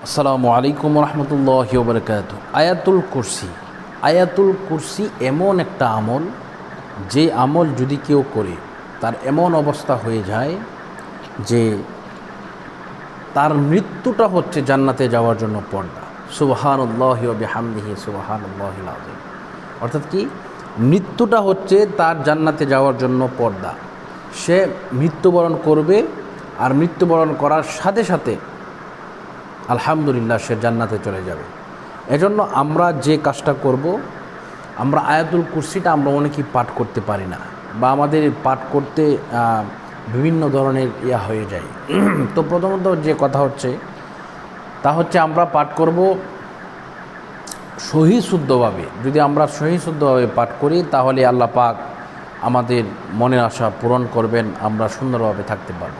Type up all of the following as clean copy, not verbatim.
আসসালামু আলাইকুম রহমতুল্লাহি ওয়া বারাকাতুহু। আয়াতুল কুরসি এমন একটা আমল, যে আমল যদি কেউ করে তার এমন অবস্থা হয়ে যায় যে তার মৃত্যুটা হচ্ছে জান্নাতে যাওয়ার জন্য পর্দা। সুবহানাল্লাহি ওয়া বিহামদিহি সুবহানাল্লাহিল আযীম। অর্থাৎ কি, মৃত্যুটা হচ্ছে তার জান্নাতে যাওয়ার জন্য পর্দা। সে মৃত্যুবরণ করবে, আর মৃত্যুবরণ করার সাথে সাথে আলহামদুলিল্লাহ সে জান্নাতে চলে যাবে। এজন্য আমরা যে কাজটা করব, আমরা আয়াতুল কুরসিটা আমরা অনেকেই পাঠ করতে পারি না, বা আমাদের পাঠ করতে বিভিন্ন ধরনের হয়ে যায়। তো প্রথমত যে কথা হচ্ছে তা হচ্ছে আমরা পাঠ করব সহি শুদ্ধভাবে। যদি আমরা সহি শুদ্ধভাবে পাঠ করি তাহলে আল্লাহ পাক আমাদের মনের আশা পূরণ করবেন, আমরা সুন্দরভাবে থাকতে পারব।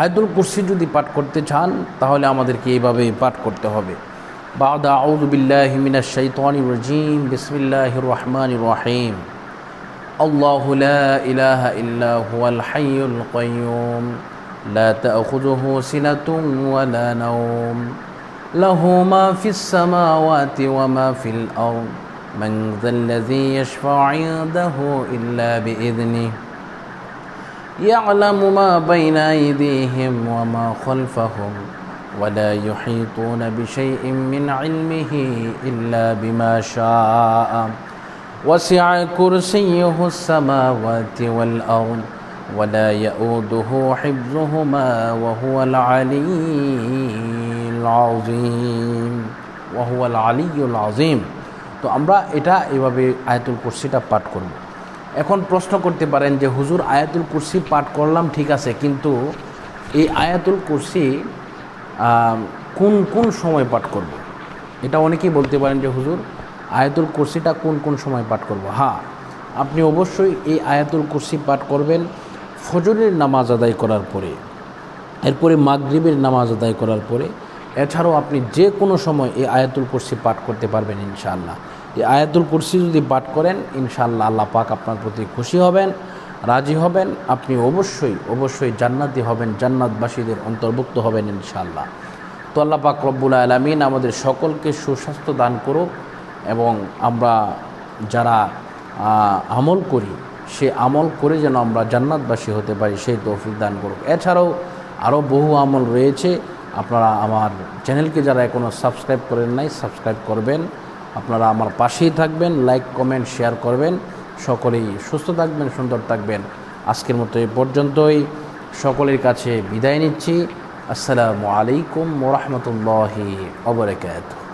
আয়াতুল কুরসি যদি পাঠ করতে চান তাহলে আমাদেরকে এইভাবে পাঠ করতে হবে। বা'দা আউযু বিল্লাহি মিনাশ শাইতানির রাজীম, বিসমিল্লাহির রহমানির রহিম। আল্লাহু লা ইলাহা ইল্লা হুয়াল হাইয়ুল কাইয়্যুম, লা তা'খুযুহু সিনাতুন ওয়া লা নাওম, লাহু মা ফিস সামাওয়াতি ওয়া মা ফিল আরদ, মান যাল্লাযী ইয়াশফা'ু 'ইনদাহু ইল্লা বিইذনিহি, يعلم ما بين أيديهم وما خلفهم ولا يحيطون بشيء من علمه إلا بما شاء وسع كرسيه السماوات والأرض ولا يؤوده حفظهما وهو العلي العظيم। তো আমরা এটা এভাবে আয়াতুল কুরসিটা পাঠ করব। এখন প্রশ্ন করতে পারেন যে হুজুর, আয়াতুল কুরসি পাঠ করলাম ঠিক আছে, কিন্তু এই আয়াতুল কুরসি কোন কোন সময় পাঠ করব? এটা অনেকেই বলতে পারেন যে হুজুর, আয়াতুল কুরসিটা কোন কোন সময় পাঠ করব? হ্যাঁ, আপনি অবশ্যই এই আয়াতুল কুরসি পাঠ করবেন ফজরের নামাজ আদায় করার পরে, এরপরে মাগরিবের নামাজ আদায় করার পরে। এছাড়াও আপনি যে কোনো সময় এই আয়াতুল কুরসি পাঠ করতে পারবেন ইনশাআল্লাহ। এই আয়াতুল কুরসি যদি পাঠ করেন ইনশাআল্লাহ আল্লাহ পাক আপনার প্রতি খুশি হবেন, রাজি হবেন, আপনি অবশ্যই জান্নাতি হবেন, জান্নাতবাসীদের অন্তর্ভুক্ত হবেন ইনশাআল্লাহ। তো আল্লাহ পাক রব্বুল আলামিন আমাদের সকলকে সুস্বাস্থ্য দান করুক, এবং আমরা যারা আমল করি সে আমল করে যেন আমরা জান্নাতবাসী হতে পারি সেই তৌফিক দান করুক। এছাড়াও আরও বহু আমল রয়েছে। আপনারা আমার চ্যানেলকে যারা এখনও সাবস্ক্রাইব করেন নাই, সাবস্ক্রাইব করবেন। আপনারা আমার পাশেই থাকবেন, লাইক কমেন্ট শেয়ার করবেন। সকলেই সুস্থ থাকবেন, সুন্দর থাকবেন। আজকের মতো এই পর্যন্তই, সকলের কাছে বিদায় নিচ্ছি। আসসালামু আলাইকুম ওয়া রাহমাতুল্লাহি ওয়া বারাকাতুহু।